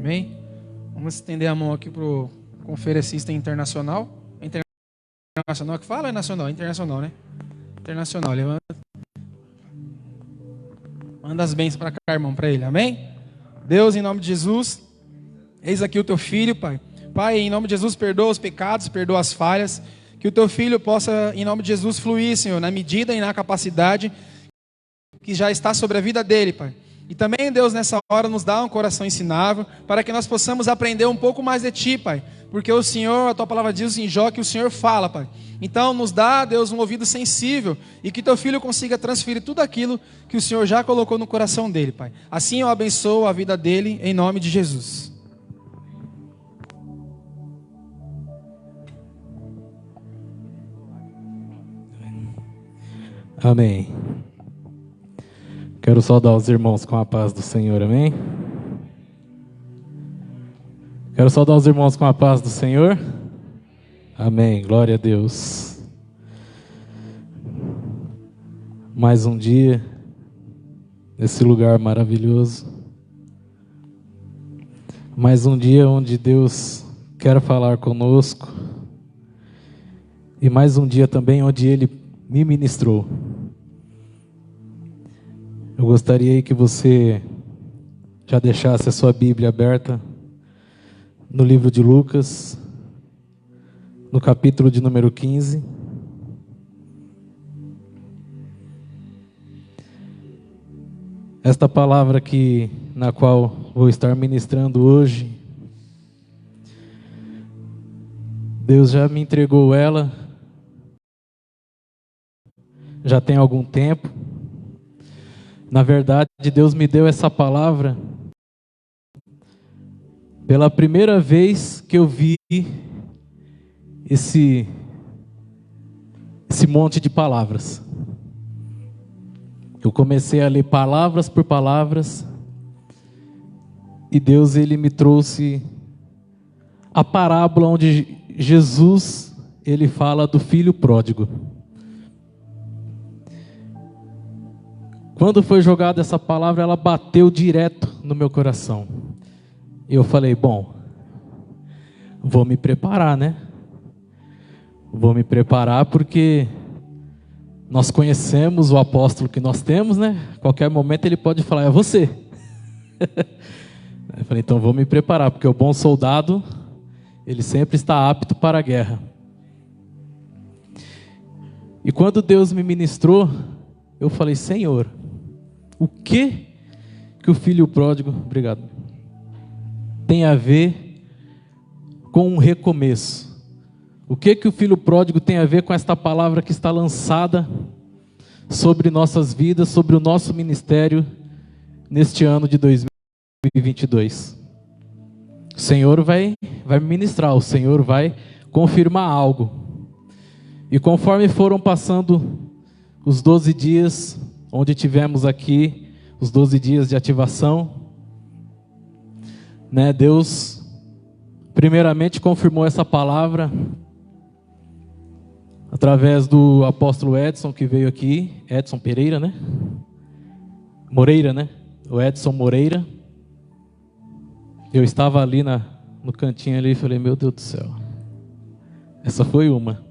Amém? Vamos estender a mão aqui para o conferencista internacional. É internacional que fala ou é nacional? Internacional, né? Internacional. Levanta. Manda as bênçãos para cá, irmão, para ele. Amém? Deus, em nome de Jesus, eis aqui o teu filho, Pai. Pai, em nome de Jesus, perdoa os pecados, perdoa as falhas. Que o teu filho possa, em nome de Jesus, fluir, Senhor, na medida e na capacidade que já está sobre a vida dele, Pai. E também, Deus, nessa hora nos dá um coração ensinável, para que nós possamos aprender um pouco mais de Ti, Pai. Porque o Senhor, a Tua palavra diz em Jó que o Senhor fala, Pai. Então nos dá, Deus, um ouvido sensível, e que teu filho consiga transferir tudo aquilo que o Senhor já colocou no coração dele, Pai. Assim eu abençoo a vida dele, em nome de Jesus. Amém. Quero saudar os irmãos com a paz do Senhor, amém? Quero saudar os irmãos com a paz do Senhor. Amém, glória a Deus. Mais um dia nesse lugar maravilhoso. Mais um dia onde Deus quer falar conosco. E mais um dia também onde Ele me ministrou. Eu gostaria que você já deixasse a sua Bíblia aberta no livro de Lucas, no capítulo de número 15. Esta palavra aqui, na qual vou estar ministrando hoje, Deus já me entregou ela, já tem algum tempo. Na verdade, Deus me deu essa palavra pela primeira vez que eu vi esse monte de palavras. Eu comecei a ler palavras por palavras e Deus, Ele me trouxe a parábola onde Jesus, Ele fala do filho pródigo. Quando foi jogada essa palavra, ela bateu direto no meu coração. E eu falei, bom, vou me preparar, né? Vou me preparar porque nós conhecemos o apóstolo que nós temos, né? Qualquer momento ele pode falar, é você. Eu falei, então vou me preparar, porque o bom soldado, ele sempre está apto para a guerra. E quando Deus me ministrou, eu falei, Senhor, o que o filho pródigo, obrigado, tem a ver com um recomeço? O que o filho pródigo tem a ver com esta palavra que está lançada sobre nossas vidas, sobre o nosso ministério neste ano de 2022? O Senhor vai me ministrar, o Senhor vai confirmar algo. E conforme foram passando os 12 dias, onde tivemos aqui os 12 dias de ativação, né, Deus primeiramente confirmou essa palavra através do apóstolo Edson, que veio aqui, Edson Pereira, né? Moreira, né? O Edson Moreira. Eu estava ali no cantinho ali e falei, meu Deus do céu, essa foi uma.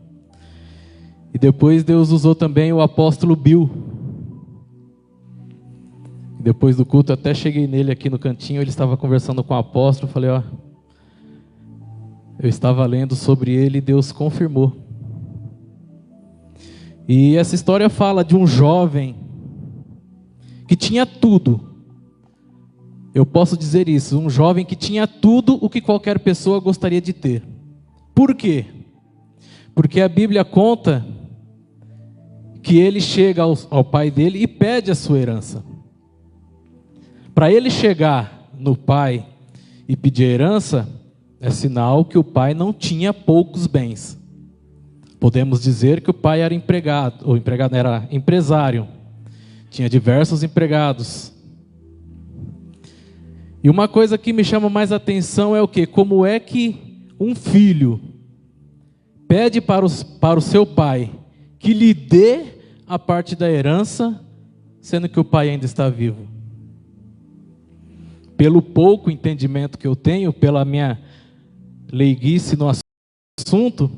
E depois Deus usou também o apóstolo Bill. Depois do culto, até cheguei nele aqui no cantinho, ele estava conversando com o apóstolo, falei, ó, eu estava lendo sobre ele e Deus confirmou. E essa história fala de um jovem que tinha tudo. Eu posso dizer isso, um jovem que tinha tudo o que qualquer pessoa gostaria de ter. Por quê? Porque a Bíblia conta que ele chega ao pai dele e pede a sua herança. Para ele chegar no pai e pedir herança, é sinal que o pai não tinha poucos bens. Podemos dizer que o pai era empregado, ou empregado era empresário, tinha diversos empregados. E uma coisa que me chama mais atenção é o quê? Como é que um filho pede para o seu pai que lhe dê a parte da herança, sendo que o pai ainda está vivo? pelo pouco entendimento que eu tenho, pela minha leiguice no assunto,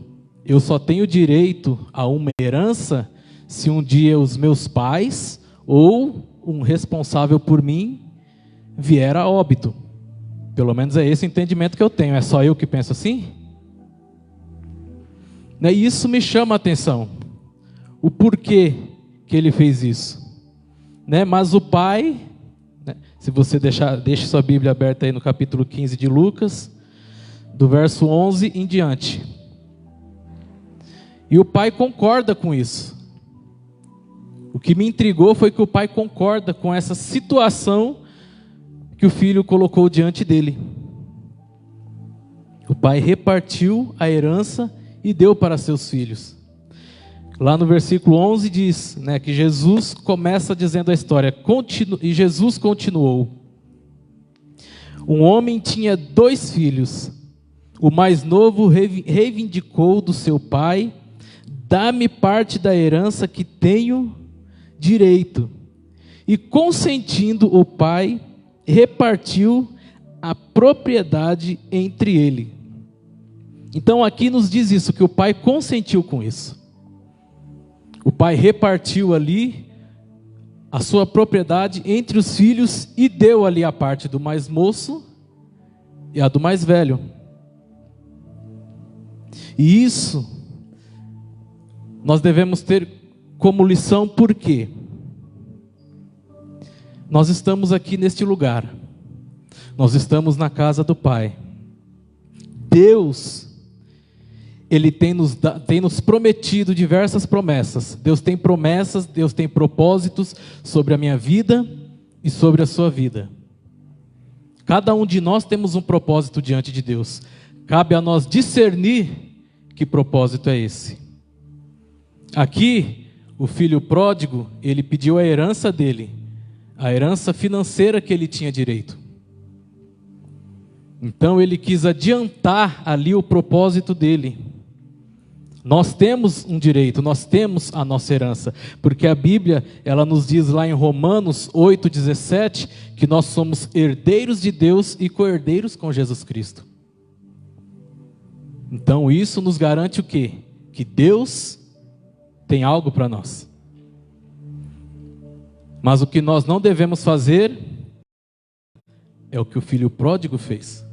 eu só tenho direito a uma herança se um dia os meus pais ou um responsável por mim vier a óbito. Pelo menos é esse o entendimento que eu tenho. É só eu que penso assim? E isso me chama a atenção. O porquê que ele fez isso. Mas o pai, se você deixe sua Bíblia aberta aí no capítulo 15 de Lucas, do verso 11 em diante. E o pai concorda com isso. O que me intrigou foi que o pai concorda com essa situação que o filho colocou diante dele. O pai repartiu a herança e deu para seus filhos. Lá no versículo 11 diz, que Jesus começa dizendo a história, e Jesus continuou. Um homem tinha 2 filhos. O mais novo reivindicou do seu pai: dá-me parte da herança que tenho direito. E consentindo o pai, repartiu a propriedade entre ele. Então aqui nos diz isso, que o pai consentiu com isso. O pai repartiu ali a sua propriedade entre os filhos e deu ali a parte do mais moço e a do mais velho. E isso nós devemos ter como lição, por quê? Nós estamos aqui neste lugar. Nós estamos na casa do Pai. Deus, Ele tem nos prometido diversas promessas. Deus tem promessas, Deus tem propósitos sobre a minha vida e sobre a sua vida. Cada um de nós temos um propósito diante de Deus. Cabe a nós discernir que propósito é esse. Aqui, o filho pródigo, ele pediu a herança dele, a herança financeira que ele tinha direito. Então ele quis adiantar ali o propósito dele. Nós temos um direito, nós temos a nossa herança, porque a Bíblia, ela nos diz lá em Romanos 8,17, que nós somos herdeiros de Deus e co-herdeiros com Jesus Cristo. Então isso nos garante o quê? Que Deus tem algo para nós. Mas o que nós não devemos fazer é o que o filho pródigo fez.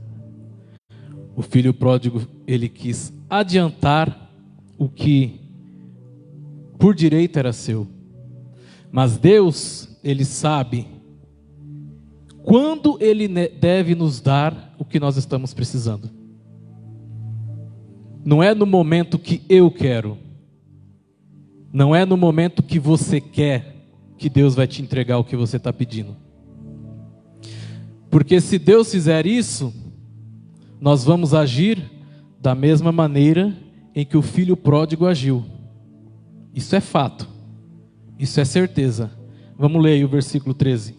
O filho pródigo, ele quis adiantar o que por direito era seu. Mas Deus, Ele sabe quando Ele deve nos dar o que nós estamos precisando. Não é no momento que eu quero. Não é no momento que você quer que Deus vai te entregar o que você está pedindo. Porque se Deus fizer isso, nós vamos agir da mesma maneira em que o filho pródigo agiu. Isso é fato. Isso é certeza. Vamos ler aí o versículo 13.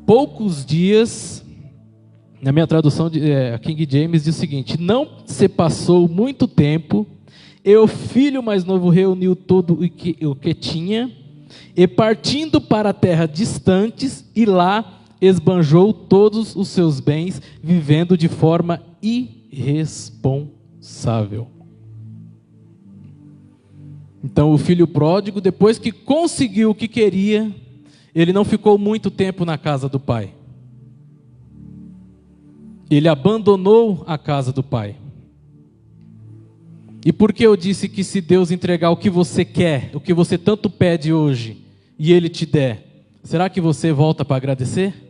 Poucos dias, na minha tradução, a King James diz o seguinte: não se passou muito tempo, e o filho mais novo reuniu todo o que tinha, e partindo para a terra distantes, e lá esbanjou todos os seus bens, vivendo de forma irresponsável. Então o filho pródigo, depois que conseguiu o que queria, ele não ficou muito tempo na casa do pai. Ele abandonou a casa do pai. E por que eu disse que se Deus entregar o que você quer, o que você tanto pede hoje, e Ele te der, será que você volta para agradecer?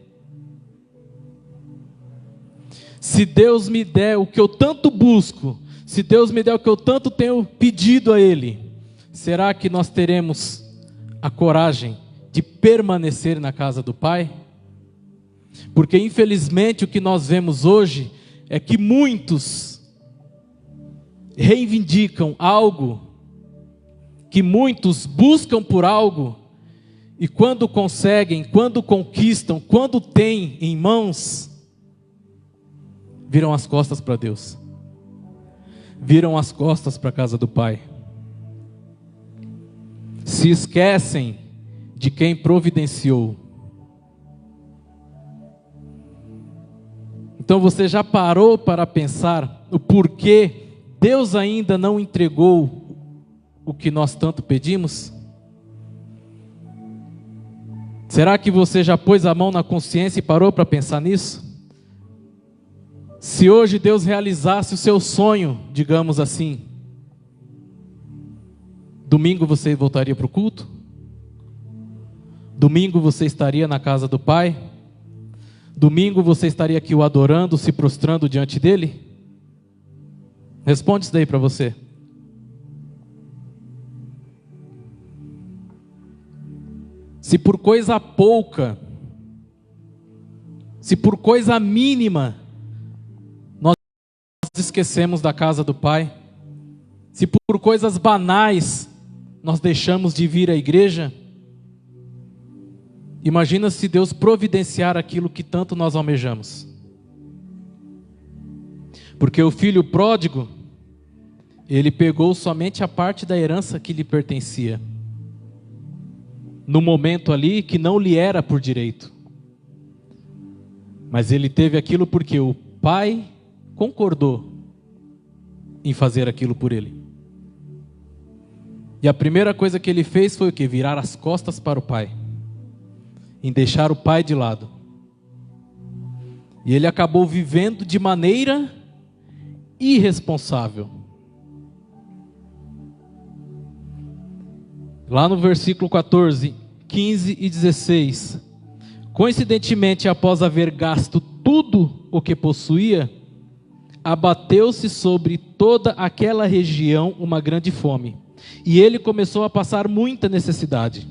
Se Deus me der o que eu tanto busco, se Deus me der o que eu tanto tenho pedido a Ele, será que nós teremos a coragem de permanecer na casa do Pai? Porque infelizmente o que nós vemos hoje é que muitos reivindicam algo, que muitos buscam por algo, e quando conseguem, quando conquistam, quando têm em mãos, viram as costas para Deus, viram as costas para a casa do Pai, se esquecem de quem providenciou. Então você já parou para pensar o porquê Deus ainda não entregou o que nós tanto pedimos? Será que você já pôs a mão na consciência e parou para pensar nisso? Se hoje Deus realizasse o seu sonho, digamos assim, domingo você voltaria para o culto? Domingo você estaria na casa do Pai? Domingo você estaria aqui o adorando, se prostrando diante dele? Responde isso daí para você. Se por coisa pouca, se por coisa mínima, nós esquecemos da casa do Pai, se por coisas banais, nós deixamos de vir à igreja, imagina se Deus providenciar aquilo que tanto nós almejamos. Porque o filho pródigo, ele pegou somente a parte da herança que lhe pertencia, no momento ali que não lhe era por direito. Mas ele teve aquilo porque o pai concordou em fazer aquilo por ele. E a primeira coisa que ele fez foi o quê? Virar as costas para o pai, em deixar o pai de lado. E ele acabou vivendo de maneira irresponsável. Lá no versículo 14, 15 e 16. Coincidentemente, após haver gasto tudo o que possuía, abateu-se sobre toda aquela região uma grande fome, e ele começou a passar muita necessidade.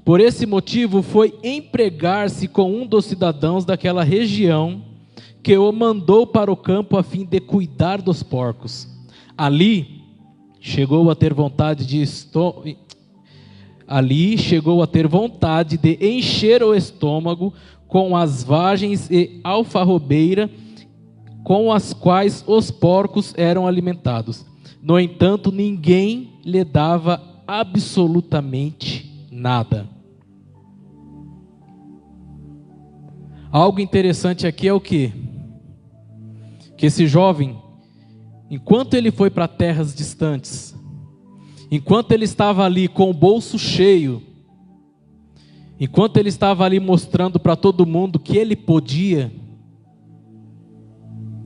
Por esse motivo foi empregar-se com um dos cidadãos daquela região, que o mandou para o campo a fim de cuidar dos porcos. Ali chegou a ter vontade de encher o estômago com as vagens e alfarrobeira com as quais os porcos eram alimentados. No entanto, ninguém lhe dava absolutamente nada. Algo interessante aqui é o quê? Que esse jovem, enquanto ele foi para terras distantes, enquanto ele estava ali com o bolso cheio, enquanto ele estava ali mostrando para todo mundo que ele podia,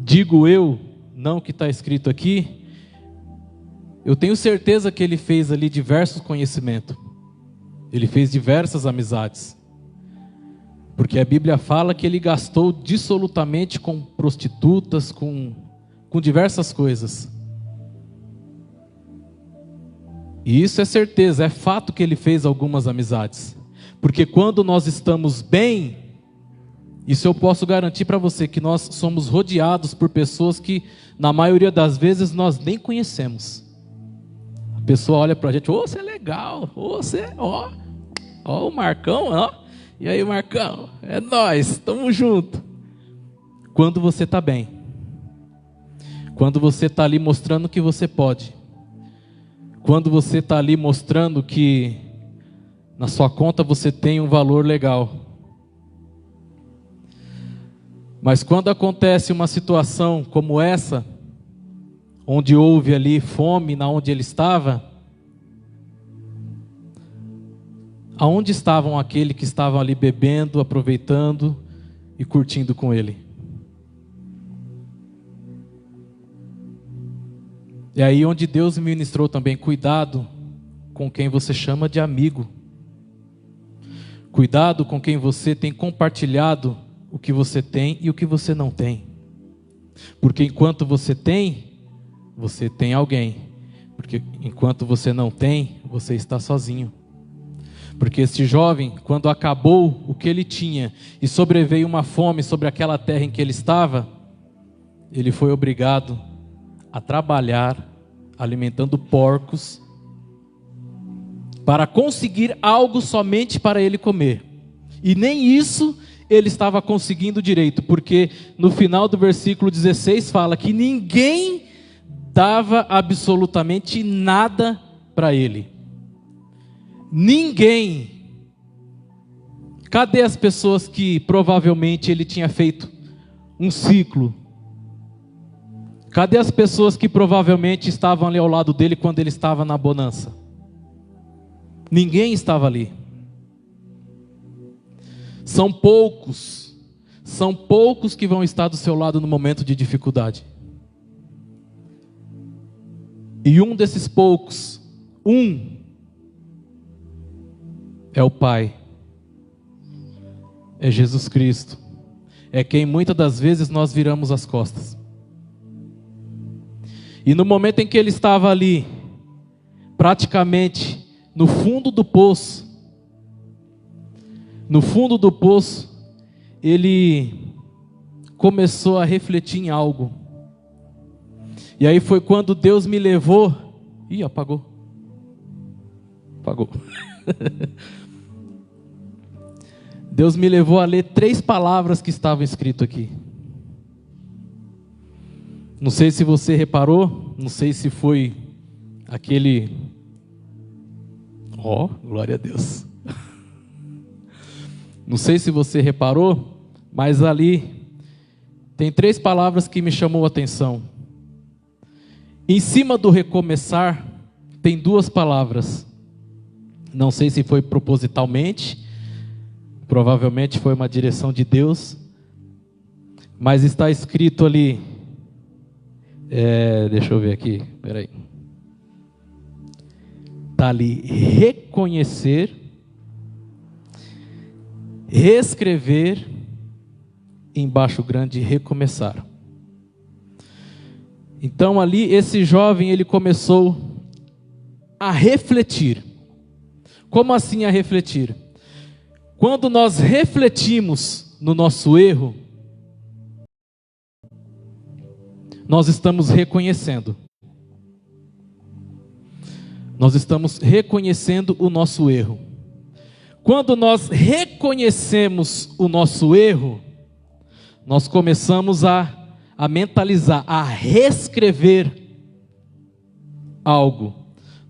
digo eu, não o que está escrito aqui, eu tenho certeza que ele fez ali diversos conhecimentos, ele fez diversas amizades, porque a Bíblia fala que ele gastou dissolutamente com prostitutas, com diversas coisas. E isso é certeza, é fato que ele fez algumas amizades. Porque quando nós estamos bem, isso eu posso garantir para você, que nós somos rodeados por pessoas que, na maioria das vezes, nós nem conhecemos. A pessoa olha para a gente, você é legal, você, ó o Marcão, ó. E aí, Marcão, é nós, estamos juntos. Quando você está bem, quando você está ali mostrando que você pode, quando você está ali mostrando que na sua conta você tem um valor legal. Mas quando acontece uma situação como essa, onde houve ali fome na onde ele estava, aonde estavam aqueles que estavam ali bebendo, aproveitando e curtindo com ele? É aí onde Deus me ministrou também, cuidado com quem você chama de amigo. Cuidado com quem você tem compartilhado o que você tem e o que você não tem. Porque enquanto você tem alguém. Porque enquanto você não tem, você está sozinho. Porque este jovem, quando acabou o que ele tinha e sobreveio uma fome sobre aquela terra em que ele estava, ele foi obrigado a trabalhar alimentando porcos para conseguir algo somente para ele comer. E nem isso ele estava conseguindo direito, porque no final do versículo 16 fala que ninguém dava absolutamente nada para ele. Ninguém. Cadê as pessoas que provavelmente ele tinha feito um ciclo. Cadê as pessoas que provavelmente estavam ali ao lado dele quando ele estava na bonança? Ninguém estava ali. São poucos que vão estar do seu lado no momento de dificuldade. E um desses poucos, é o Pai, é Jesus Cristo, é quem muitas das vezes nós viramos as costas. E no momento em que ele estava ali, praticamente no fundo do poço, ele começou a refletir em algo. E aí foi quando Deus me levou. Ih, apagou. Deus me levou a ler 3 palavras que estavam escritas aqui. Não sei se você reparou, não sei se foi aquele... glória a Deus. Não sei se você reparou, mas ali tem 3 palavras que me chamou a atenção. Em cima do recomeçar, tem 2 palavras. Não sei se foi propositalmente, provavelmente foi uma direção de Deus, mas está escrito ali, deixa eu ver aqui, peraí. Está ali, reconhecer, reescrever, embaixo grande, recomeçar. Então ali, esse jovem, ele começou a refletir. Como assim a refletir? Quando nós refletimos no nosso erro, nós estamos reconhecendo. Nós estamos reconhecendo o nosso erro. Quando nós reconhecemos o nosso erro, nós começamos a mentalizar, a reescrever algo.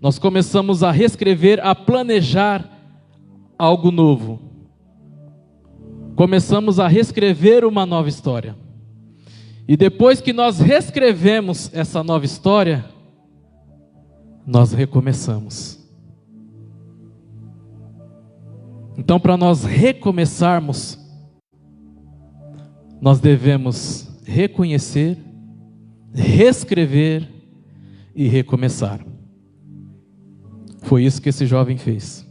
Nós começamos a reescrever, a planejar algo novo. Começamos a reescrever uma nova história. E depois que nós reescrevemos essa nova história, nós recomeçamos. Então, para nós recomeçarmos, nós devemos reconhecer, reescrever e recomeçar. Foi isso que esse jovem fez.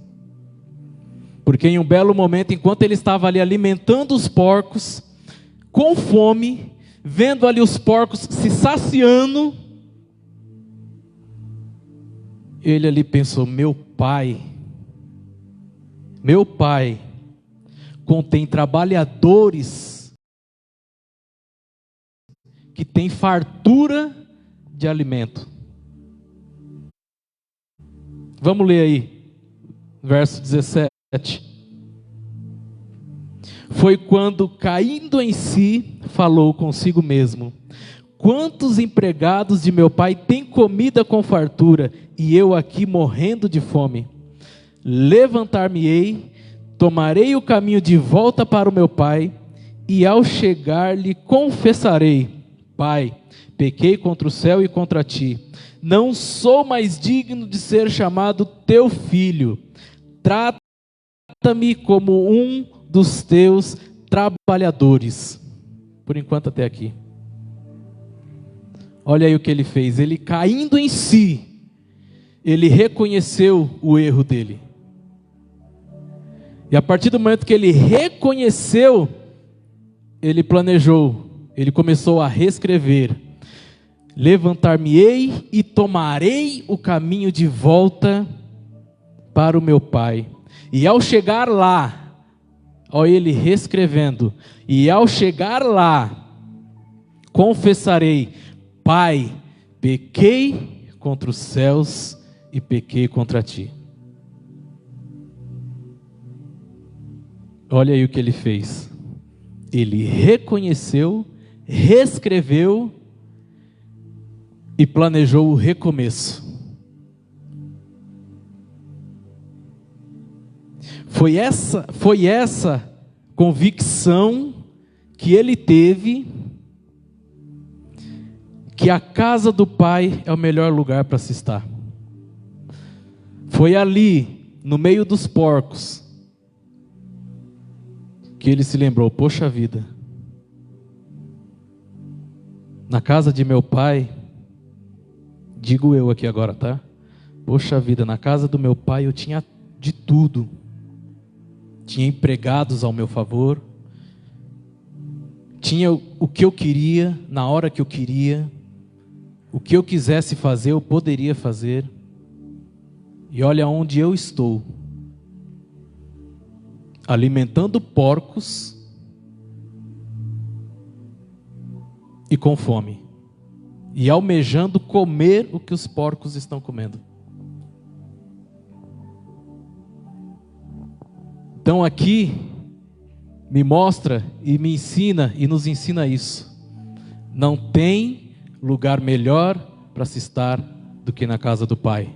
Porque em um belo momento, enquanto ele estava ali alimentando os porcos, com fome, vendo ali os porcos se saciando, ele ali pensou: meu pai contém trabalhadores que têm fartura de alimento. Vamos ler aí, verso 17. Foi quando, caindo em si, falou consigo mesmo: quantos empregados de meu pai têm comida com fartura, e eu aqui morrendo de fome? Levantar-me-ei, tomarei o caminho de volta para o meu pai, e ao chegar lhe confessarei: Pai, pequei contra o céu e contra ti, não sou mais digno de ser chamado teu filho. Trata-me como um dos teus trabalhadores. Por enquanto até aqui. Olha aí o que ele fez. Ele, caindo em si, ele reconheceu o erro dele. E a partir do momento que ele reconheceu, ele planejou, ele começou a reescrever: levantar-me-ei e tomarei o caminho de volta para o meu pai. E ao chegar lá, olha ele reescrevendo, e ao chegar lá, confessarei: Pai, pequei contra os céus e pequei contra ti. Olha aí o que ele fez. Ele reconheceu, reescreveu e planejou o recomeço. Foi essa convicção que ele teve que a casa do Pai é o melhor lugar para se estar. Foi ali, no meio dos porcos, que ele se lembrou: poxa vida, na casa de meu pai, digo eu aqui agora, tá? Poxa vida, na casa do meu pai eu tinha de tudo. Tinha empregados ao meu favor, tinha o que eu queria, na hora que eu queria, o que eu quisesse fazer eu poderia fazer. E olha onde eu estou, alimentando porcos e com fome, e almejando comer o que os porcos estão comendo. Então aqui me mostra e me ensina e nos ensina isso: não tem lugar melhor para se estar do que na casa do Pai.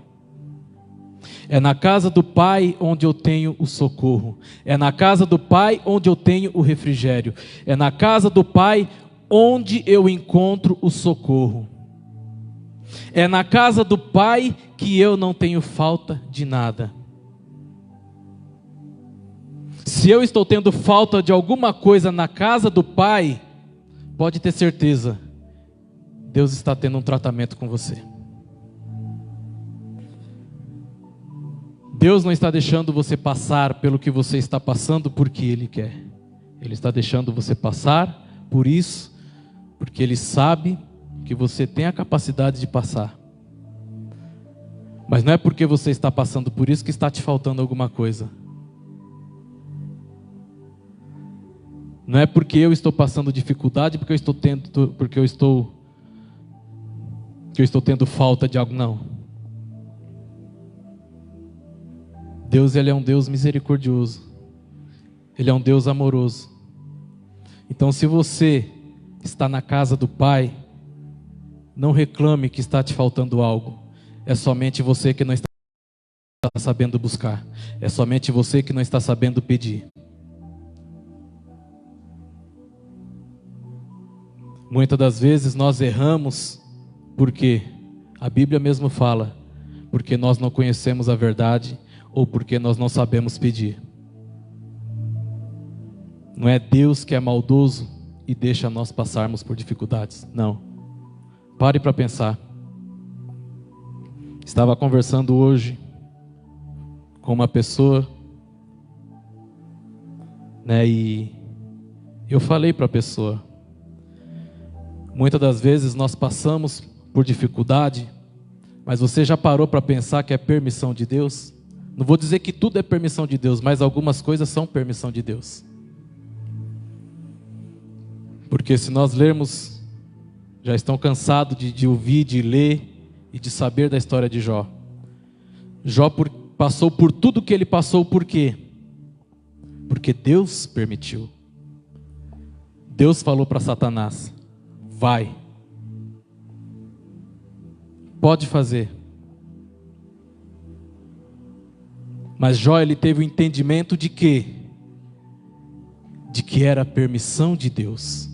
É na casa do Pai onde eu tenho o socorro. É na casa do Pai onde eu tenho o refrigério. É na casa do Pai onde eu encontro o socorro. É na casa do Pai que eu não tenho falta de nada. Se eu estou tendo falta de alguma coisa na casa do Pai, pode ter certeza, Deus está tendo um tratamento com você. Deus não está deixando você passar pelo que você está passando porque Ele quer. Ele está deixando você passar por isso, porque Ele sabe que você tem a capacidade de passar. Mas não é porque você está passando por isso que está te faltando alguma coisa. Não é porque eu estou passando dificuldade, porque eu estou tendo falta de algo, não. Deus, Ele é um Deus misericordioso. Ele é um Deus amoroso. Então, se você está na casa do Pai, não reclame que está te faltando algo. É somente você que não está sabendo buscar. É somente você que não está sabendo pedir. Muitas das vezes nós erramos porque a Bíblia mesmo fala, porque nós não conhecemos a verdade ou porque nós não sabemos pedir. Não é Deus que é maldoso e deixa nós passarmos por dificuldades. Não. Pare para pensar. Estava conversando hoje com uma pessoa, né, e eu falei para a pessoa: muitas das vezes nós passamos por dificuldade, mas você já parou para pensar que é permissão de Deus? Não vou dizer que tudo é permissão de Deus, mas algumas coisas são permissão de Deus. Porque se nós lermos, já estão cansados de ouvir, de ler e de saber da história de Jó. Jó passou por tudo que ele passou, por quê? Porque Deus permitiu. Deus falou para Satanás: vai, pode fazer. Mas Jó, ele teve o entendimento de quê? De que era a permissão de Deus.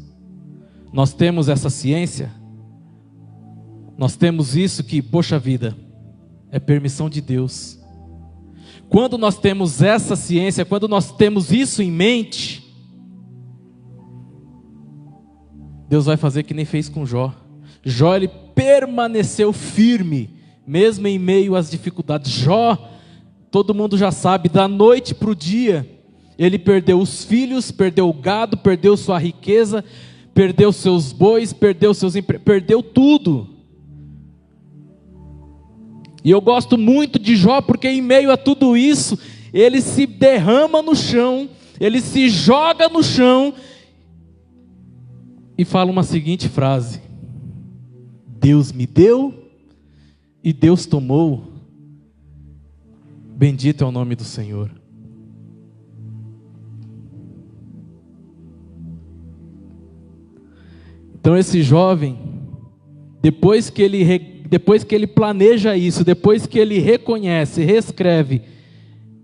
Nós temos essa ciência, nós temos isso que, poxa vida, é permissão de Deus. Quando nós temos essa ciência, quando nós temos isso em mente, Deus vai fazer que nem fez com Jó. Jó, ele permaneceu firme, mesmo em meio às dificuldades. Jó, todo mundo já sabe, da noite para o dia, ele perdeu os filhos, perdeu o gado, perdeu sua riqueza, perdeu seus bois, perdeu seus empregos, perdeu tudo. E eu gosto muito de Jó, porque em meio a tudo isso, ele se derrama no chão, ele se joga no chão, e fala uma seguinte frase: Deus me deu, e Deus tomou, bendito é o nome do Senhor. Então esse jovem, depois que ele planeja isso, depois que ele reconhece, reescreve,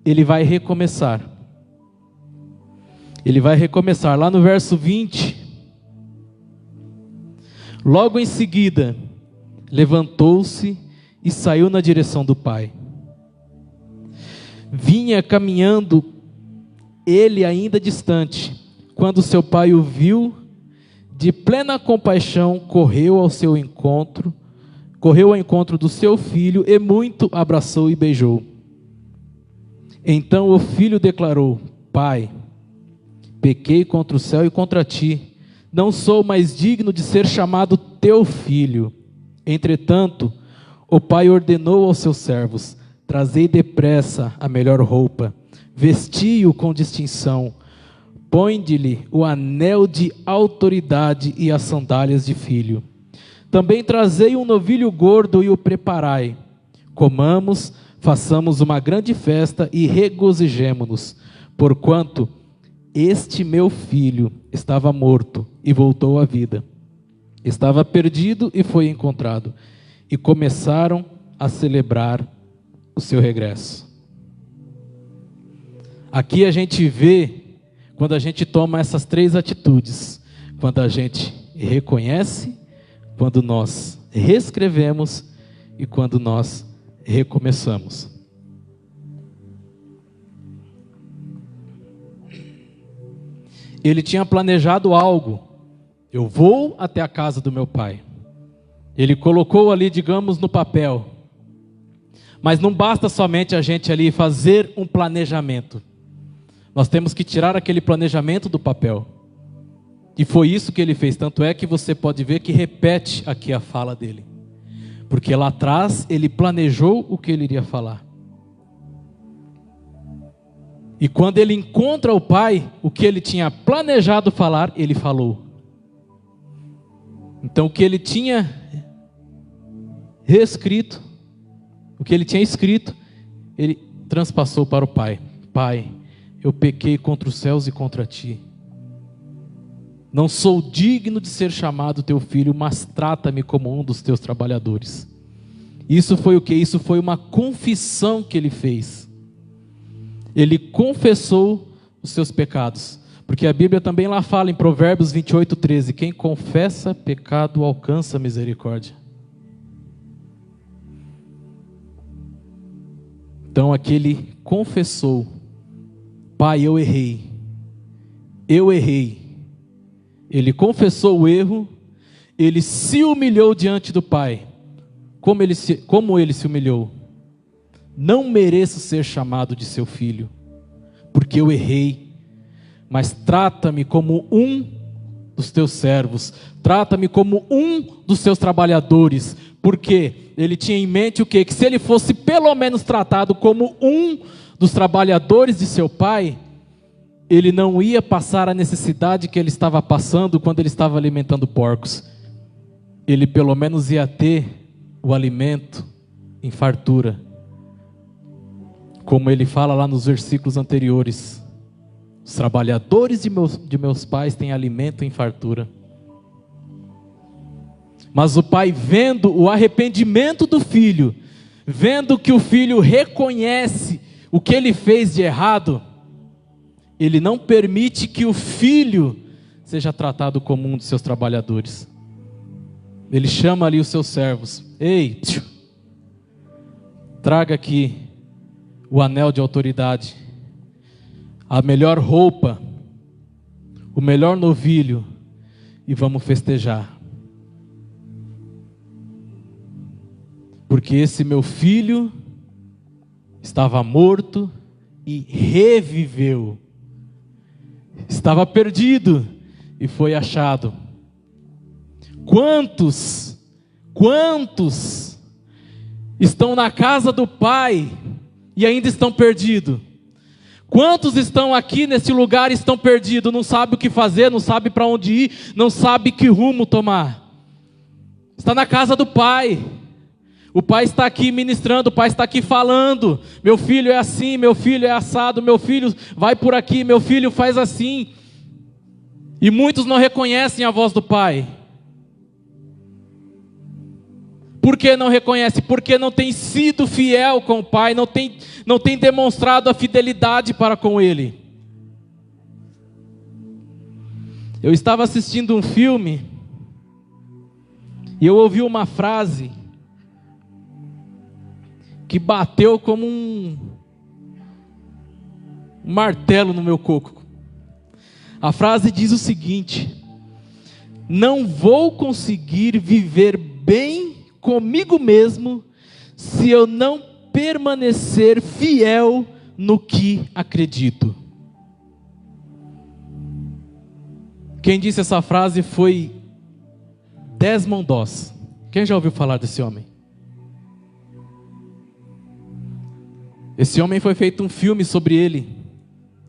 ele vai recomeçar. Ele vai recomeçar. Lá no verso 20, Logo em seguida, levantou-se e saiu na direção do pai. Vinha caminhando ele ainda distante, quando seu pai o viu, de plena compaixão, correu ao encontro do seu filho e muito abraçou e beijou. Então o filho declarou: Pai, pequei contra o céu e contra ti, não sou mais digno de ser chamado teu filho. Entretanto, o pai ordenou aos seus servos: trazei depressa a melhor roupa, vesti-o com distinção, põe-lhe o anel de autoridade e as sandálias de filho. Também trazei um novilho gordo e o preparai. Comamos, façamos uma grande festa e regozijemo-nos, porquanto este meu filho estava morto e voltou à vida. Estava perdido e foi encontrado. E começaram a celebrar o seu regresso. Aqui a gente vê, quando a gente toma essas três atitudes: quando a gente reconhece, quando nós reescrevemos e quando nós recomeçamos. Ele tinha planejado algo. Eu vou até a casa do meu pai. Ele colocou ali, digamos, no papel. Mas não basta somente a gente ali fazer um planejamento. Nós temos que tirar aquele planejamento do papel. E foi isso que ele fez. Tanto é que você pode ver que repete aqui a fala dele. Porque lá atrás ele planejou o que ele iria falar. E quando ele encontra o pai, o que ele tinha planejado falar, ele falou. Então o que ele tinha reescrito, o que ele tinha escrito, ele transpassou para o pai. Pai, eu pequei contra os céus e contra ti. Não sou digno de ser chamado teu filho, mas trata-me como um dos teus trabalhadores. Isso foi o que? Isso foi uma confissão que ele fez. Ele confessou os seus pecados. Porque a Bíblia também lá fala em Provérbios 28:13, quem confessa pecado alcança misericórdia. Então aquele confessou: Pai, eu errei. Eu errei. Ele confessou o erro, ele se humilhou diante do Pai. Como ele se humilhou? Não mereço ser chamado de seu filho, porque eu errei, mas trata-me como um dos teus servos, trata-me como um dos teus trabalhadores, porque ele tinha em mente o quê? Que se ele fosse pelo menos tratado como um dos trabalhadores de seu pai, ele não ia passar a necessidade que ele estava passando quando ele estava alimentando porcos. Ele pelo menos ia ter o alimento em fartura. Como ele fala lá nos versículos anteriores: os trabalhadores de meus pais têm alimento em fartura. Mas o pai, vendo o arrependimento do filho, vendo que o filho reconhece o que ele fez de errado, ele não permite que o filho seja tratado como um de seus trabalhadores. Ele chama ali os seus servos: ei, traga aqui o anel de autoridade, a melhor roupa, o melhor novilho, e vamos festejar. Porque esse meu filho estava morto e reviveu. Estava perdido e foi achado. Quantos estão na casa do Pai e ainda estão perdidos? Quantos estão aqui nesse lugar e estão perdidos? Não sabe o que fazer, não sabe para onde ir, não sabe que rumo tomar. Está na casa do Pai. O Pai está aqui ministrando, o Pai está aqui falando: meu filho é assim, meu filho é assado, meu filho vai por aqui, meu filho faz assim. E muitos não reconhecem a voz do Pai. Por que não reconhece? Porque não tem sido fiel com o Pai, não tem demonstrado a fidelidade para com Ele. Eu estava assistindo um filme E eu ouvi uma frase que bateu como um martelo no meu coco. A frase diz o seguinte: não vou conseguir viver bem comigo mesmo se eu não permanecer fiel no que acredito. Quem disse essa frase foi Desmond Doss. Quem já ouviu falar desse homem? Esse homem foi feito um filme sobre ele,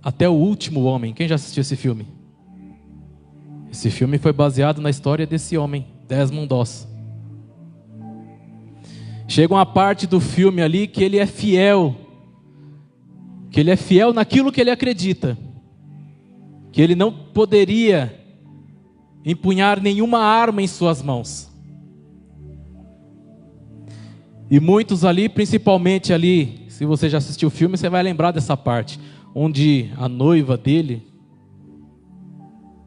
Até o Último Homem. Quem já assistiu esse filme? Esse filme foi baseado na história desse homem, Desmond Doss. Chega uma parte do filme ali que ele é fiel, naquilo que ele acredita, que ele não poderia empunhar nenhuma arma em suas mãos. E muitos ali, principalmente ali, se você já assistiu o filme, você vai lembrar dessa parte, onde a noiva dele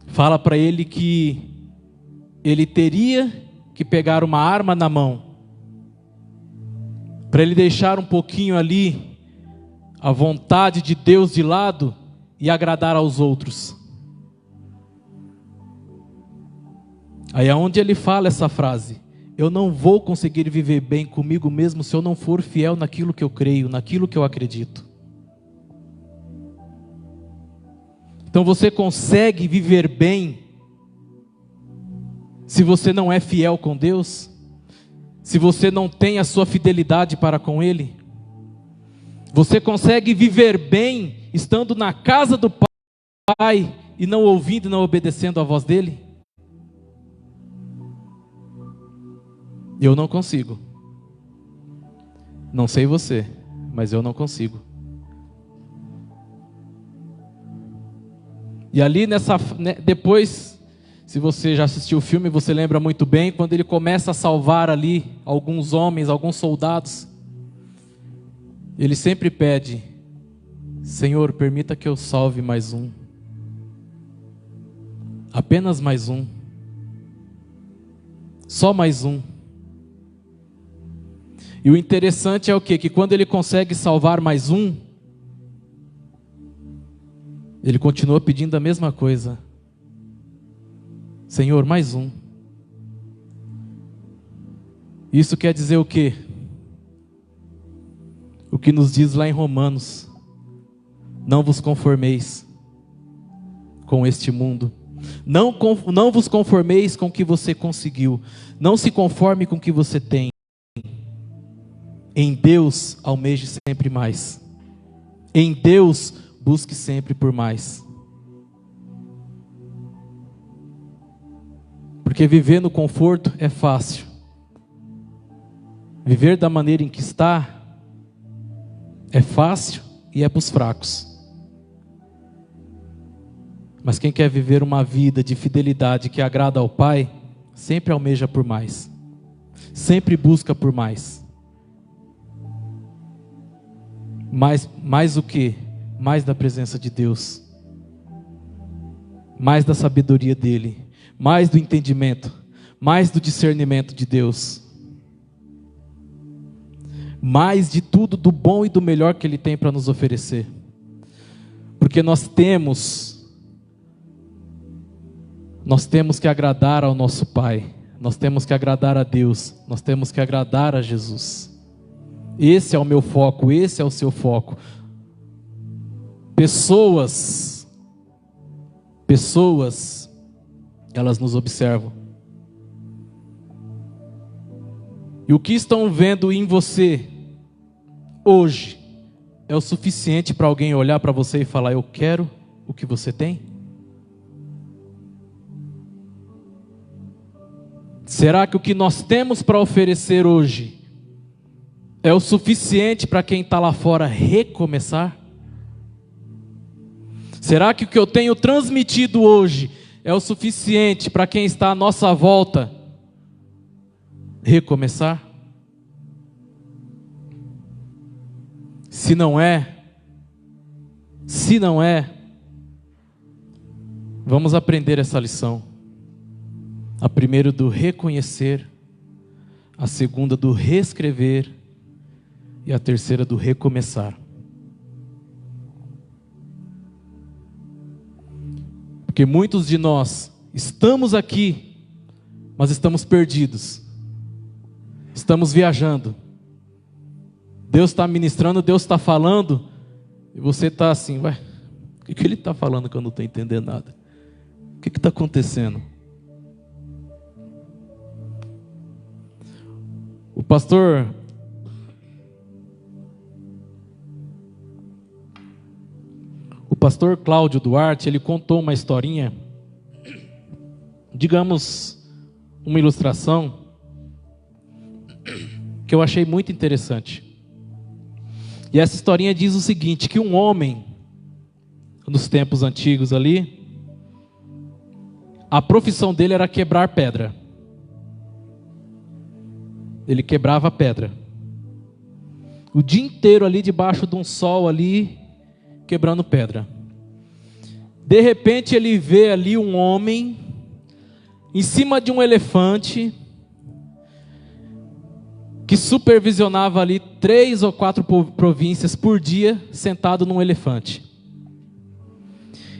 fala para ele que ele teria que pegar uma arma na mão, para ele deixar um pouquinho ali a vontade de Deus de lado e agradar aos outros. Aí é onde ele fala essa frase: eu não vou conseguir viver bem comigo mesmo se eu não for fiel naquilo que eu creio, naquilo que eu acredito. Então você consegue viver bem se você não é fiel com Deus? Se você não tem a sua fidelidade para com Ele? Você consegue viver bem estando na casa do Pai e não ouvindo e não obedecendo a voz dEle? Eu não consigo. Não sei você, mas eu não consigo. E ali depois, se você já assistiu o filme, você lembra muito bem, quando ele começa a salvar ali alguns homens, alguns soldados, ele sempre pede: Senhor, permita que eu salve mais um. Apenas mais um. Só mais um. E o interessante é o quê? Que quando ele consegue salvar mais um, ele continua pedindo a mesma coisa: Senhor, mais um. Isso quer dizer o quê? O que nos diz lá em Romanos: não vos conformeis com este mundo. Não vos conformeis com o que você conseguiu. Não se conforme com o que você tem. Em Deus almeje sempre mais. Em Deus busque sempre por mais. Porque viver no conforto é fácil. Viver da maneira em que está é fácil e é para os fracos. Mas quem quer viver uma vida de fidelidade que agrada ao Pai, sempre almeja por mais. Sempre busca por mais. Mais o que? Mais da presença de Deus. Mais da sabedoria dEle. Mais do entendimento. Mais do discernimento de Deus. Mais de tudo do bom e do melhor que Ele tem para nos oferecer. Porque nós temos que agradar ao nosso Pai. Nós temos que agradar a Deus. Nós temos que agradar a Jesus. Esse é o meu foco, esse é o seu foco. Pessoas, elas nos observam. E o que estão vendo em você hoje é o suficiente para alguém olhar para você e falar: eu quero o que você tem? Será que o que nós temos para oferecer hoje é o suficiente para quem está lá fora recomeçar? Será que o que eu tenho transmitido hoje é o suficiente para quem está à nossa volta recomeçar? Se não é, vamos aprender essa lição. A primeiro do reconhecer a segunda do reescrever e a terceira do recomeçar. Porque muitos de nós estamos aqui, mas estamos perdidos. Estamos viajando. Deus está ministrando, Deus está falando, e você está assim, ué, o que Ele está falando que eu não estou entendendo nada? O que está acontecendo? O pastor Cláudio Duarte, ele contou uma historinha, digamos, uma ilustração, que eu achei muito interessante. E essa historinha diz o seguinte, que um homem, nos tempos antigos ali, a profissão dele era quebrar pedra. Ele quebrava pedra. O dia inteiro ali debaixo de um sol ali, quebrando pedra. De repente ele vê ali um homem em cima de um elefante que supervisionava ali 3 ou 4 províncias por dia, sentado num elefante.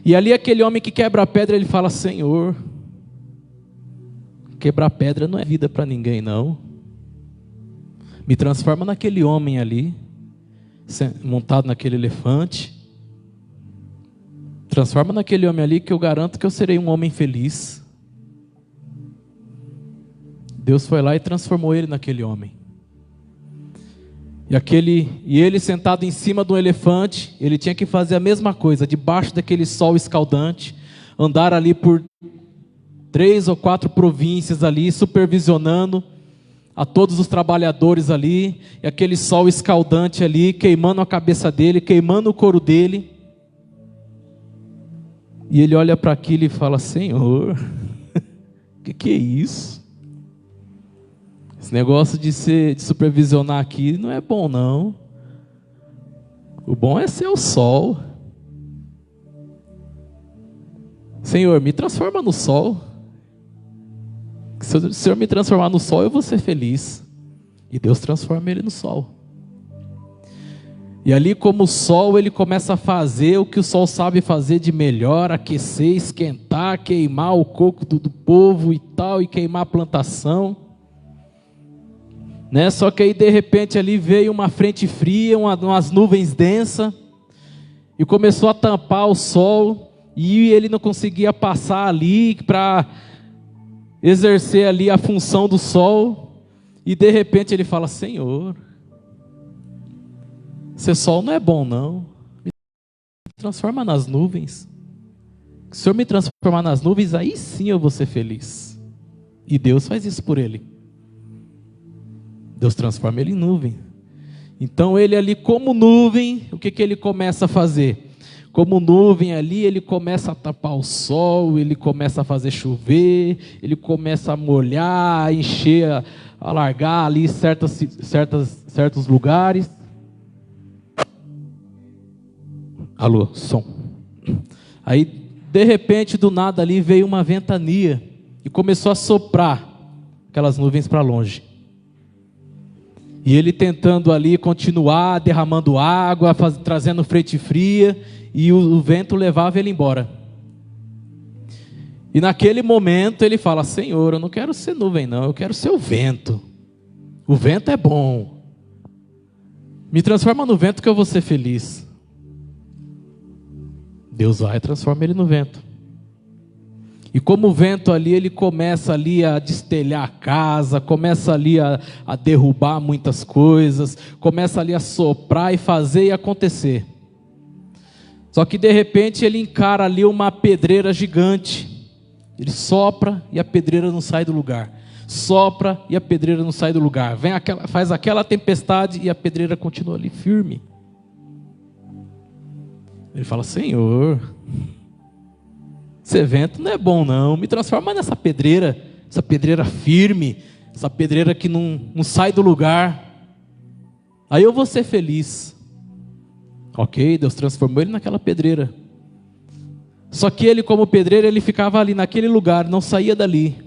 E ali aquele homem que quebra a pedra, ele fala: Senhor, quebrar pedra não é vida para ninguém não. Me transforma naquele homem ali, montado naquele elefante. Transforma naquele homem ali que eu garanto que eu serei um homem feliz. Deus foi lá e transformou ele naquele homem. E ele sentado em cima de um elefante, ele tinha que fazer a mesma coisa, debaixo daquele sol escaldante, andar ali por 3 ou 4 províncias ali, supervisionando a todos os trabalhadores ali, e aquele sol escaldante ali, queimando a cabeça dele, queimando o couro dele. E ele olha para aquilo e fala: Senhor, que é isso? Esse negócio de supervisionar aqui não é bom não. O bom é ser o sol. Senhor, me transforma no sol. Se o Senhor me transformar no sol, eu vou ser feliz. E Deus transforma ele no sol. E ali, como o sol, ele começa a fazer o que o sol sabe fazer de melhor: aquecer, esquentar, queimar o coco do povo e tal, e queimar a plantação. Né? Só que aí de repente ali veio uma frente fria, umas nuvens densas, e começou a tampar o sol, e ele não conseguia passar ali para exercer ali a função do sol. E de repente ele fala: Senhor, ser sol não é bom não, me transforma nas nuvens. Se o Senhor me transformar nas nuvens, aí sim eu vou ser feliz. E Deus faz isso por ele. Deus transforma ele em nuvem. Então ele ali como nuvem, o que ele começa a fazer? Como nuvem ali, ele começa a tapar o sol, ele começa a fazer chover, ele começa a molhar, a encher, a largar ali certos lugares. Alô, som. Aí de repente do nada ali veio uma ventania e começou a soprar aquelas nuvens para longe. E ele tentando ali continuar derramando água, trazendo frente fria, e o vento levava ele embora. E naquele momento ele fala: Senhor, eu não quero ser nuvem não, eu quero ser o vento. O vento é bom. Me transforma no vento que eu vou ser feliz. Deus vai e transforma ele no vento. E como o vento ali, ele começa ali a destelhar a casa, começa ali a derrubar muitas coisas, começa ali a soprar e fazer e acontecer. Só que de repente ele encara ali uma pedreira gigante. Ele sopra e a pedreira não sai do lugar. Sopra e a pedreira não sai do lugar. Faz aquela tempestade e a pedreira continua ali firme. Ele fala: Senhor, esse vento não é bom não, me transforma nessa pedreira, essa pedreira firme, essa pedreira que não sai do lugar, aí eu vou ser feliz. Ok, Deus transformou ele naquela pedreira. Só que ele como pedreiro, ele ficava ali naquele lugar, não saía dali.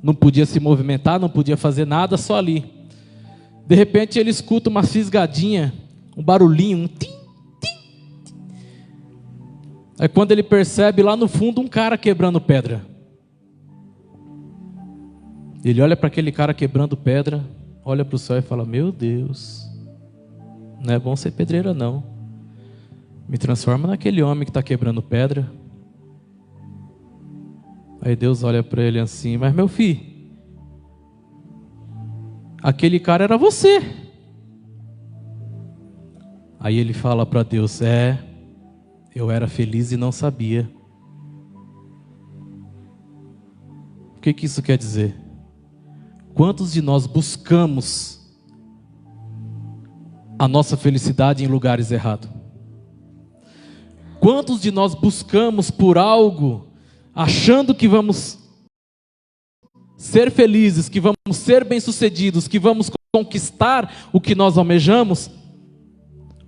não podia se movimentar, não podia fazer nada, só ali. De repente ele escuta uma fisgadinha, um barulhinho, um tim, tim. Aí quando ele percebe lá no fundo um cara quebrando pedra. Ele olha para aquele cara quebrando pedra, olha para o céu e fala: meu Deus, não é bom ser pedreiro não. Me transforma naquele homem que está quebrando pedra. Aí Deus olha para ele assim: mas meu filho, aquele cara era você. Aí ele fala para Deus: eu era feliz e não sabia. O que isso quer dizer? Quantos de nós buscamos a nossa felicidade em lugares errados? Quantos de nós buscamos por algo, achando que vamos ser felizes, que vamos ser bem-sucedidos, que vamos conquistar o que nós almejamos,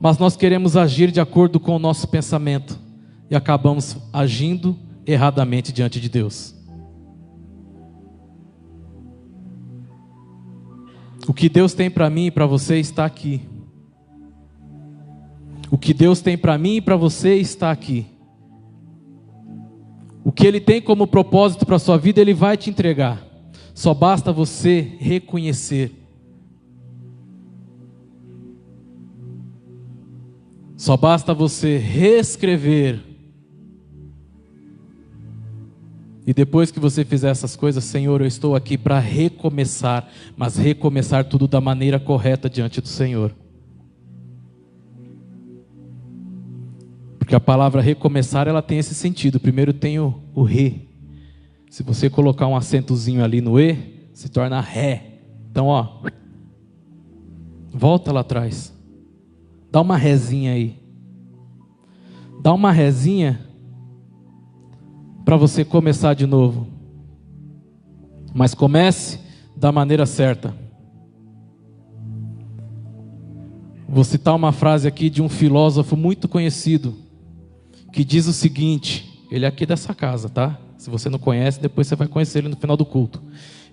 mas nós queremos agir de acordo com o nosso pensamento e acabamos agindo erradamente diante de Deus. O que Deus tem para mim e para você está aqui. O que Deus tem para mim e para você está aqui. O que Ele tem como propósito para a sua vida, Ele vai te entregar. Só basta você reconhecer. Só basta você reescrever. E depois que você fizer essas coisas: Senhor, eu estou aqui para recomeçar, mas recomeçar tudo da maneira correta diante do Senhor. Porque a palavra recomeçar, ela tem esse sentido. Primeiro tem o re. Se você colocar um acentozinho ali no e, se torna ré. Então, volta lá atrás. Dá uma rezinha aí. Dá uma rezinha para você começar de novo. Mas comece da maneira certa. Vou citar uma frase aqui de um filósofo muito conhecido, que diz o seguinte, ele é aqui dessa casa, tá? Se você não conhece, depois você vai conhecer ele no final do culto.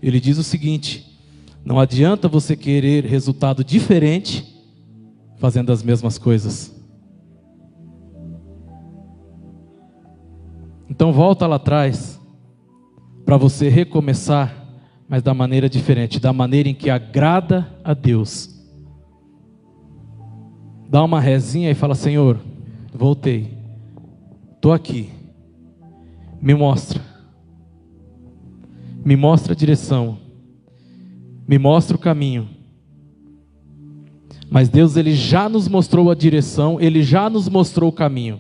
Ele diz o seguinte: não adianta você querer resultado diferente fazendo as mesmas coisas. Então volta lá atrás para você recomeçar, mas da maneira diferente, da maneira em que agrada a Deus. Dá uma rezinha e fala: Senhor, voltei, estou aqui, me mostra a direção, me mostra o caminho. Mas Deus, Ele já nos mostrou a direção, Ele já nos mostrou o caminho.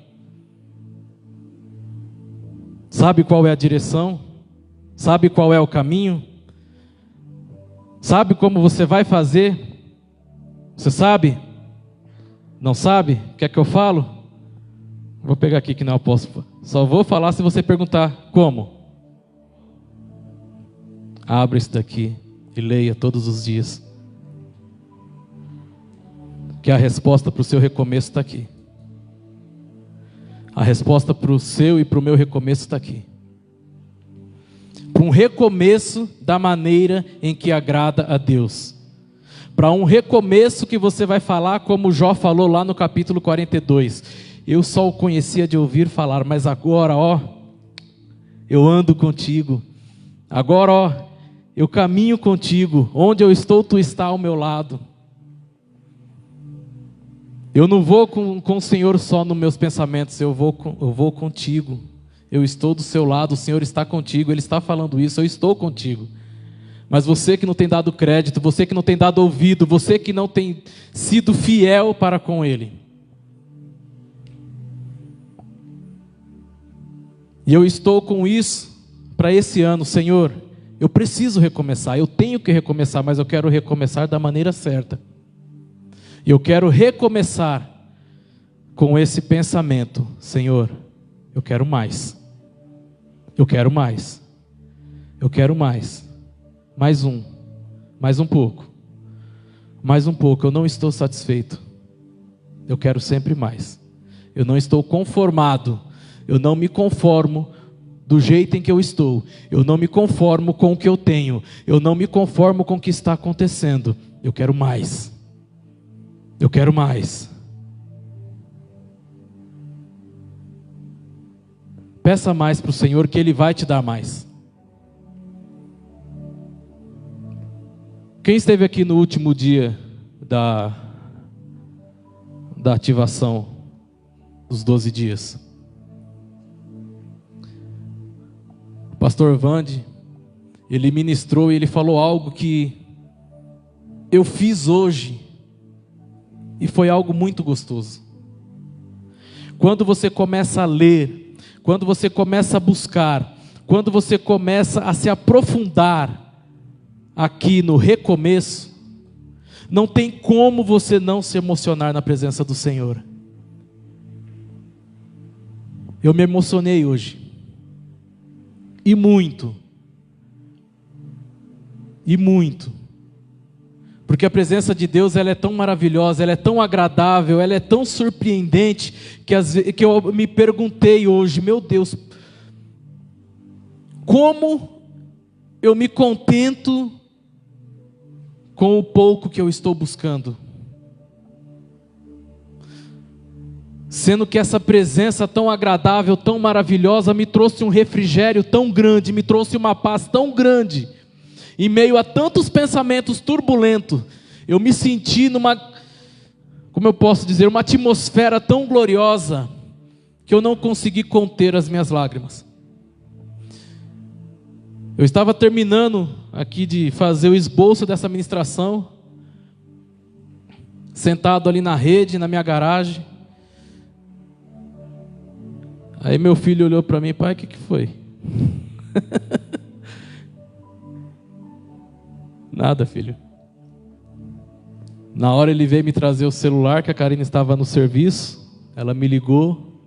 Sabe qual é a direção? Sabe qual é o caminho? Sabe como você vai fazer? Você sabe? Não sabe? Quer que eu falo? Vou pegar aqui que não posso. Só vou falar se você perguntar como. Abra isso daqui e leia todos os dias. Que a resposta para o seu recomeço está aqui. A resposta para o seu e para o meu recomeço está aqui. Para um recomeço da maneira em que agrada a Deus. Para um recomeço que você vai falar como Jó falou lá no capítulo 42. Eu só o conhecia de ouvir falar, mas agora, eu ando contigo. Agora, eu caminho contigo. Onde eu estou, tu está ao meu lado. Eu não vou com o Senhor só nos meus pensamentos, eu vou contigo. Eu estou do seu lado, o Senhor está contigo, Ele está falando isso, eu estou contigo. Mas você que não tem dado crédito, você que não tem dado ouvido, você que não tem sido fiel para com Ele. E eu estou com isso para esse ano, Senhor, eu preciso recomeçar, eu tenho que recomeçar, mas eu quero recomeçar da maneira certa. Eu quero recomeçar com esse pensamento: Senhor, eu quero mais. Eu quero mais. Eu quero mais. Mais um pouco. Mais um pouco. Eu não estou satisfeito. Eu quero sempre mais. Eu não estou conformado. Eu não me conformo do jeito em que eu estou. Eu não me conformo com o que eu tenho. Eu não me conformo com o que está acontecendo. Eu quero mais. Eu quero mais. Peça mais para o Senhor que Ele vai te dar mais. Quem esteve aqui no último dia da ativação dos 12 dias? O pastor Vande, ele ministrou e ele falou algo que eu fiz hoje e foi algo muito gostoso. Quando você começa a ler, quando você começa a buscar, quando você começa a se aprofundar aqui no recomeço, não tem como você não se emocionar na presença do Senhor. Eu me emocionei hoje. E muito. E muito. Porque a presença de Deus, ela é tão maravilhosa, ela é tão agradável, ela é tão surpreendente, que eu me perguntei hoje, meu Deus, como eu me contento com o pouco que eu estou buscando? Sendo que essa presença tão agradável, tão maravilhosa, me trouxe um refrigério tão grande, me trouxe uma paz tão grande. Em meio a tantos pensamentos turbulentos, eu me senti numa, como eu posso dizer, uma atmosfera tão gloriosa, que eu não consegui conter as minhas lágrimas. Eu estava terminando aqui de fazer o esboço dessa ministração, sentado ali na rede, na minha garagem. Aí meu filho olhou para mim: pai, o que foi? Nada, filho. Na hora ele veio me trazer o celular, que a Karina estava no serviço. Ela me ligou.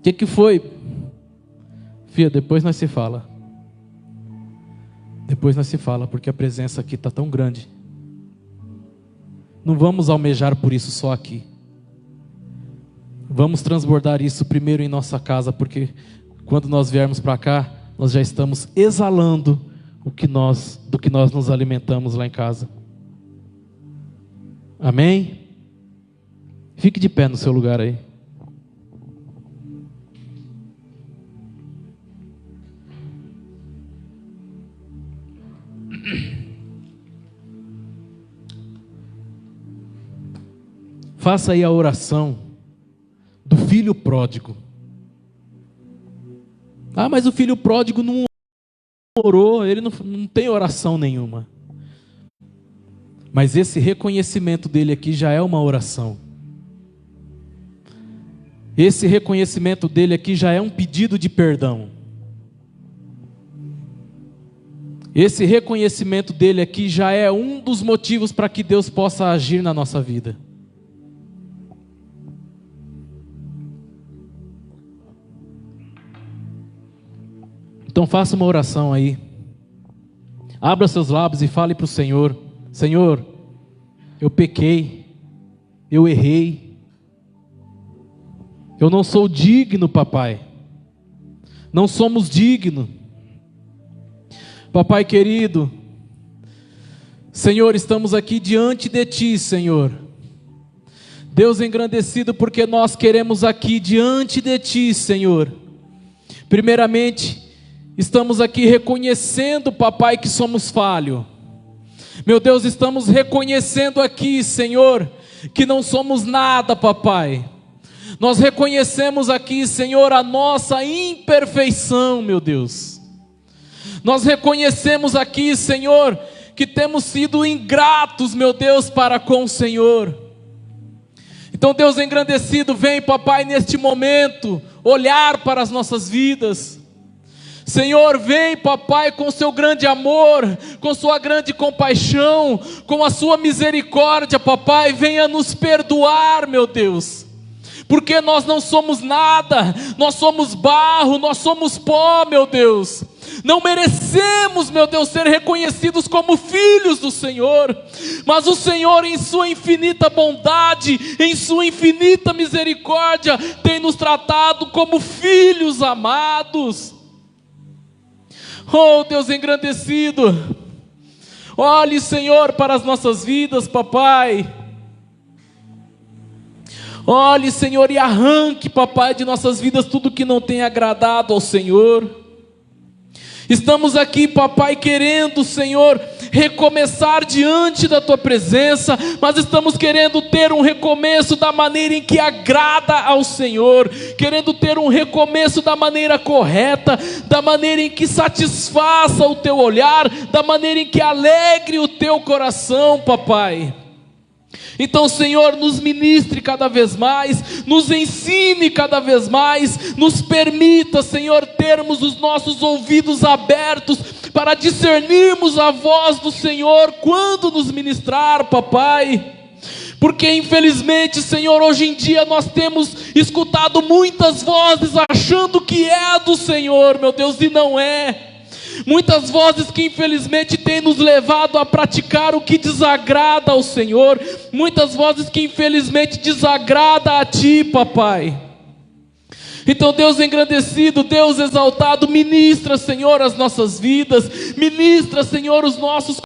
O que foi? Filha, depois nós se fala. Depois nós se fala, porque a presença aqui está tão grande. Não vamos almejar por isso só aqui. Vamos transbordar isso primeiro em nossa casa, porque quando nós viermos para cá, nós já estamos exalando do que nós nos alimentamos lá em casa. Amém? Fique de pé no seu lugar aí. Faça aí a oração do filho pródigo. Ah, mas o filho pródigo não orou, ele não tem oração nenhuma. Mas esse reconhecimento dele aqui já é uma oração. Esse reconhecimento dele aqui já é um pedido de perdão. Esse reconhecimento dele aqui já é um dos motivos para que Deus possa agir na nossa vida. Então faça uma oração aí. Abra seus lábios e fale para o Senhor: Senhor, eu pequei, eu errei, eu não sou digno, papai. Não somos dignos. Papai querido, Senhor, estamos aqui diante de Ti, Senhor. Deus engrandecido, porque nós queremos aqui diante de Ti, Senhor. Primeiramente, estamos aqui reconhecendo, papai, que somos falhos. Meu Deus, estamos reconhecendo aqui, Senhor, que não somos nada, papai. Nós reconhecemos aqui, Senhor, a nossa imperfeição, meu Deus. Nós reconhecemos aqui, Senhor, que temos sido ingratos, meu Deus, para com o Senhor. Então, Deus engrandecido, vem, papai, neste momento, olhar para as nossas vidas. Senhor, vem, papai, com seu grande amor, com sua grande compaixão, com a sua misericórdia, papai, venha nos perdoar, meu Deus. Porque nós não somos nada, nós somos barro, nós somos pó, meu Deus. Não merecemos, meu Deus, ser reconhecidos como filhos do Senhor, mas o Senhor, em sua infinita bondade, em sua infinita misericórdia, tem nos tratado como filhos amados. Oh Deus engrandecido, olhe, Senhor, para as nossas vidas, papai. Olhe, Senhor, e arranque, papai, de nossas vidas tudo que não tem agradado ao Senhor. Estamos aqui, papai, querendo, Senhor, recomeçar diante da tua presença, mas estamos querendo ter um recomeço da maneira em que agrada ao Senhor, querendo ter um recomeço da maneira correta, da maneira em que satisfaça o teu olhar, da maneira em que alegre o teu coração, papai. Então, Senhor, nos ministre cada vez mais, nos ensine cada vez mais, nos permita, Senhor, termos os nossos ouvidos abertos para discernirmos a voz do Senhor quando nos ministrar, papai. Porque infelizmente, Senhor, hoje em dia nós temos escutado muitas vozes achando que é do Senhor, meu Deus, e não é. Muitas vozes que infelizmente têm nos levado a praticar o que desagrada ao Senhor. Muitas vozes que infelizmente desagrada a Ti, papai. Então, Deus engrandecido, Deus exaltado, ministra, Senhor, as nossas vidas. Ministra, Senhor, os nossos